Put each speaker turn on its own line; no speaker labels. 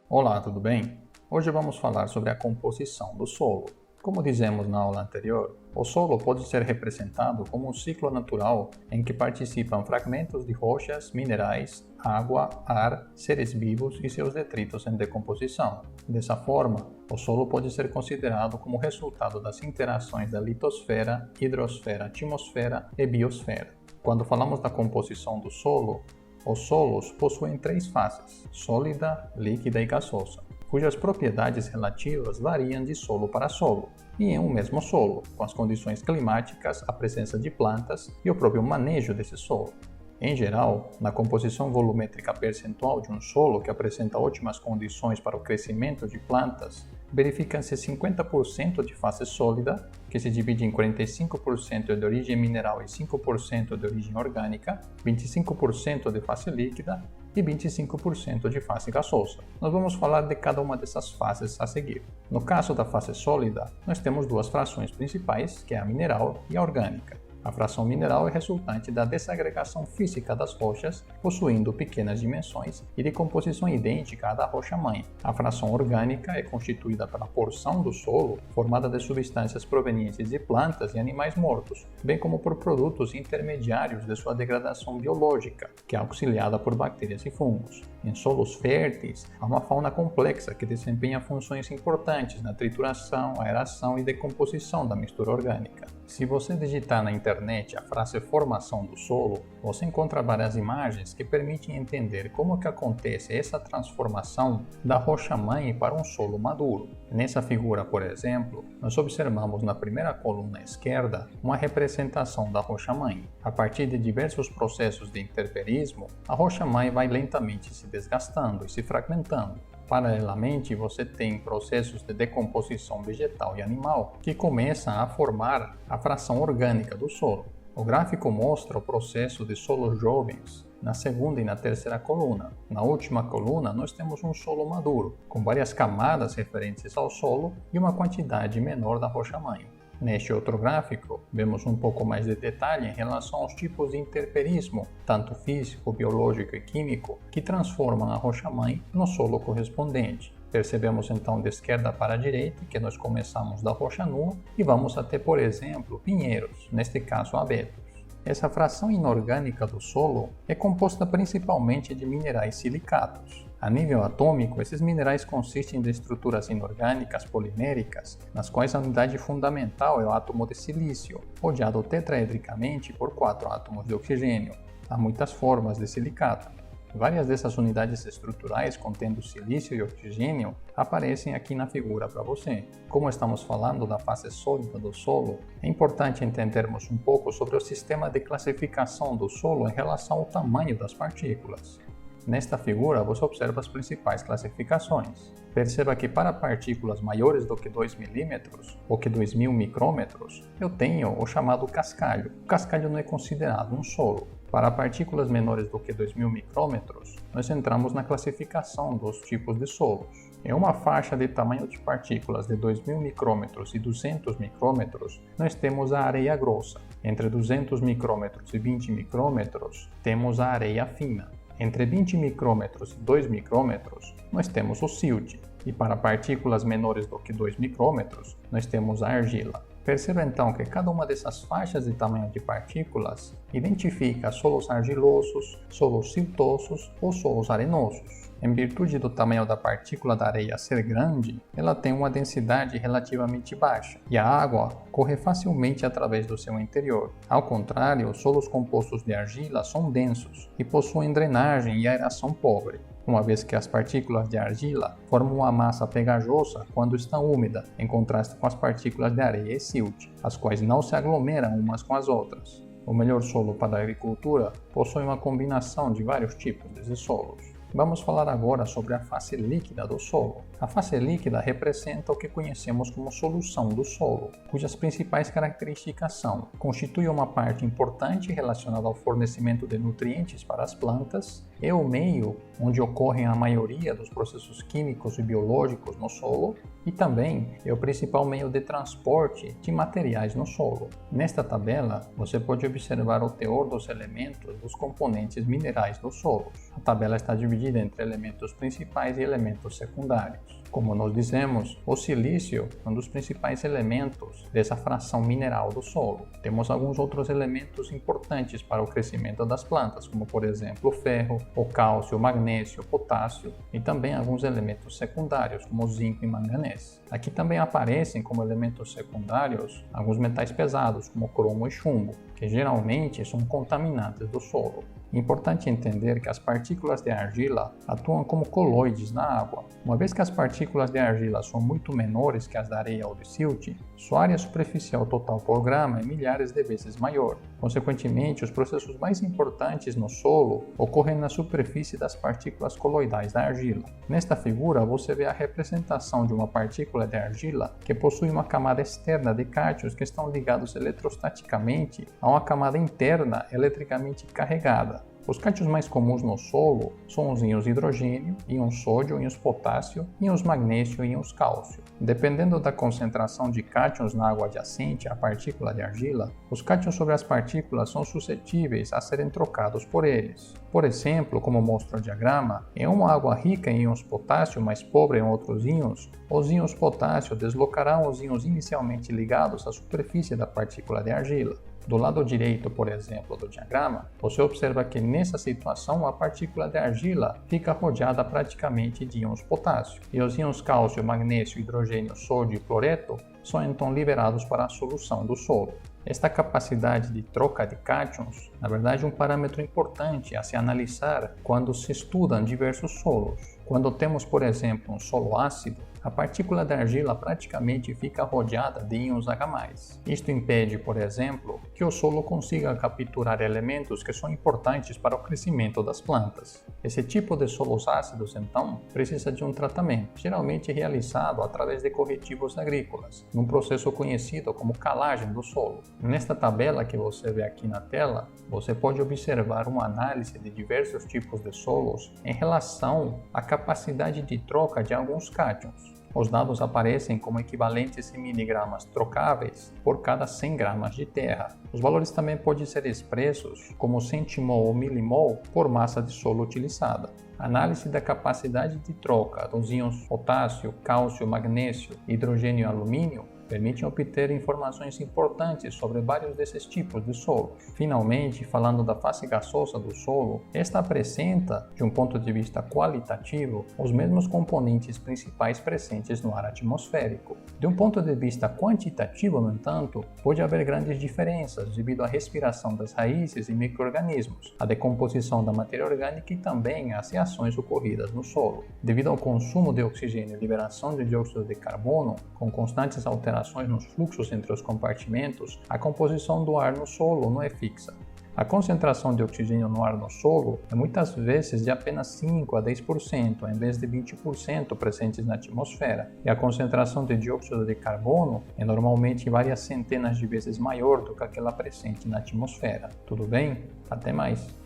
Olá, tudo bem? Hoje vamos falar sobre a composição do solo. Como dizemos na aula anterior, o solo pode ser representado como um ciclo natural em que participam fragmentos de rochas, minerais, água, ar, seres vivos e seus detritos em decomposição. Dessa forma, o solo pode ser considerado como resultado das interações da litosfera, hidrosfera, atmosfera e biosfera. Quando falamos da composição do solo, os solos possuem três fases: sólida, líquida e gasosa, cujas propriedades relativas variam de solo para solo, e em um mesmo solo, com as condições climáticas, a presença de plantas e o próprio manejo desse solo. Em geral, na composição volumétrica percentual de um solo que apresenta ótimas condições para o crescimento de plantas, verifica-se 50% de fase sólida, que se divide em 45% de origem mineral e 5% de origem orgânica, 25% de fase líquida e 25% de fase gasosa. Nós vamos falar de cada uma dessas fases a seguir. No caso da fase sólida, nós temos duas frações principais, que é a mineral e a orgânica. A fração mineral é resultante da desagregação física das rochas, possuindo pequenas dimensões e de composição idêntica à da rocha-mãe. A fração orgânica é constituída pela porção do solo formada de substâncias provenientes de plantas e animais mortos, bem como por produtos intermediários de sua degradação biológica, que é auxiliada por bactérias e fungos. Em solos férteis, há uma fauna complexa que desempenha funções importantes na trituração, aeração e decomposição da mistura orgânica. Se você digitar na internet a frase formação do solo, você encontra várias imagens que permitem entender como que acontece essa transformação da rocha-mãe para um solo maduro. Nessa figura, por exemplo, nós observamos na primeira coluna esquerda uma representação da rocha-mãe. A partir de diversos processos de interperismo, a rocha-mãe vai lentamente se desgastando e se fragmentando. Paralelamente, você tem processos de decomposição vegetal e animal que começam a formar a fração orgânica do solo. O gráfico mostra o processo de solos jovens na segunda e na terceira coluna. Na última coluna, nós temos um solo maduro, com várias camadas referentes ao solo e uma quantidade menor da rocha-mãe. Neste outro gráfico, vemos um pouco mais de detalhe em relação aos tipos de interperismo, tanto físico, biológico e químico, que transformam a rocha-mãe no solo correspondente. Percebemos então de esquerda para a direita que nós começamos da rocha nua e vamos até, por exemplo, pinheiros, neste caso abetos. Essa fração inorgânica do solo é composta principalmente de minerais silicatos. A nível atômico, esses minerais consistem de estruturas inorgânicas poliméricas, nas quais a unidade fundamental é o átomo de silício, rodeado tetraedricamente por 4 átomos de oxigênio. Há muitas formas de silicato. Várias dessas unidades estruturais contendo silício e oxigênio aparecem aqui na figura para você. Como estamos falando da fase sólida do solo, é importante entendermos um pouco sobre o sistema de classificação do solo em relação ao tamanho das partículas. Nesta figura, você observa as principais classificações. Perceba que para partículas maiores do que 2 milímetros ou que 2.000 micrômetros, eu tenho o chamado cascalho. O cascalho não é considerado um solo. Para partículas menores do que 2.000 micrômetros, nós entramos na classificação dos tipos de solos. Em uma faixa de tamanho de partículas de 2.000 micrômetros e 200 micrômetros, nós temos a areia grossa. Entre 200 micrômetros e 20 micrômetros, temos a areia fina. Entre 20 micrômetros e 2 micrômetros, nós temos o silt, e para partículas menores do que 2 micrômetros, nós temos a argila. Perceba então que cada uma dessas faixas de tamanho de partículas identifica solos argilosos, solos siltosos ou solos arenosos. Em virtude do tamanho da partícula da areia ser grande, ela tem uma densidade relativamente baixa e a água corre facilmente através do seu interior. Ao contrário, os solos compostos de argila são densos e possuem drenagem e aeração pobre, uma vez que as partículas de argila formam uma massa pegajosa quando estão úmida, em contraste com as partículas de areia e silt, as quais não se aglomeram umas com as outras. O melhor solo para a agricultura possui uma combinação de vários tipos desses solos. Vamos falar agora sobre a fase líquida do solo. A fase líquida representa o que conhecemos como solução do solo, cujas principais características são: constitui uma parte importante relacionada ao fornecimento de nutrientes para as plantas, é o meio onde ocorrem a maioria dos processos químicos e biológicos no solo e também é o principal meio de transporte de materiais no solo. Nesta tabela, você pode observar o teor dos elementos dos componentes minerais do solo. A tabela está dividida entre elementos principais e elementos secundários. Como nós dizemos, o silício é um dos principais elementos dessa fração mineral do solo. Temos alguns outros elementos importantes para o crescimento das plantas, como por exemplo o ferro, o cálcio, o magnésio, o potássio e também alguns elementos secundários, como o zinco e manganês. Aqui também aparecem como elementos secundários alguns metais pesados, como cromo e chumbo, que geralmente são contaminantes do solo. É importante entender que as partículas de argila atuam como coloides na água. Uma vez que as partículas de argila são muito menores que as da areia ou de silt, sua área superficial total por grama é milhares de vezes maior. Consequentemente, os processos mais importantes no solo ocorrem na superfície das partículas coloidais da argila. Nesta figura, você vê a representação de uma partícula de argila que possui uma camada externa de cátions que estão ligados eletrostaticamente a uma camada interna eletricamente carregada. Os cátions mais comuns no solo são os íons hidrogênio, íons sódio, íons potássio, íons magnésio e íons cálcio. Dependendo da concentração de cátions na água adjacente à partícula de argila, os cátions sobre as partículas são suscetíveis a serem trocados por eles. Por exemplo, como mostra o diagrama, em uma água rica em íons potássio, mas pobre em outros íons, os íons potássio deslocarão os íons inicialmente ligados à superfície da partícula de argila. Do lado direito, por exemplo, do diagrama, você observa que nessa situação a partícula de argila fica rodeada praticamente de íons potássio, e os íons cálcio, magnésio, hidrogênio, sódio e cloreto são então liberados para a solução do solo. Esta capacidade de troca de cátions, na verdade, é um parâmetro importante a se analisar quando se estudam diversos solos. Quando temos, por exemplo, um solo ácido, a partícula da argila praticamente fica rodeada de íons H+. Isto impede, por exemplo, que o solo consiga capturar elementos que são importantes para o crescimento das plantas. Esse tipo de solos ácidos, então, precisa de um tratamento, geralmente realizado através de corretivos agrícolas, num processo conhecido como calagem do solo. Nesta tabela que você vê aqui na tela, você pode observar uma análise de diversos tipos de solos em relação à capacidade de troca de alguns cátions. Os dados aparecem como equivalentes em miligramas trocáveis por cada 100 gramas de terra. Os valores também podem ser expressos como centimol ou milimol por massa de solo utilizada. A análise da capacidade de troca dos íons potássio, cálcio, magnésio, hidrogênio e alumínio permitem obter informações importantes sobre vários desses tipos de solo. Finalmente, falando da face gasosa do solo, esta apresenta, de um ponto de vista qualitativo, os mesmos componentes principais presentes no ar atmosférico. De um ponto de vista quantitativo, no entanto, pode haver grandes diferenças devido à respiração das raízes e micro-organismos, à decomposição da matéria orgânica e também às reações ocorridas no solo. Devido ao consumo de oxigênio e liberação de dióxido de carbono, com constantes alterações nos fluxos entre os compartimentos, a composição do ar no solo não é fixa. A concentração de oxigênio no ar no solo é muitas vezes de apenas 5 a 10%, em vez de 20% presentes na atmosfera, e a concentração de dióxido de carbono é normalmente várias centenas de vezes maior do que aquela presente na atmosfera. Tudo bem? Até mais!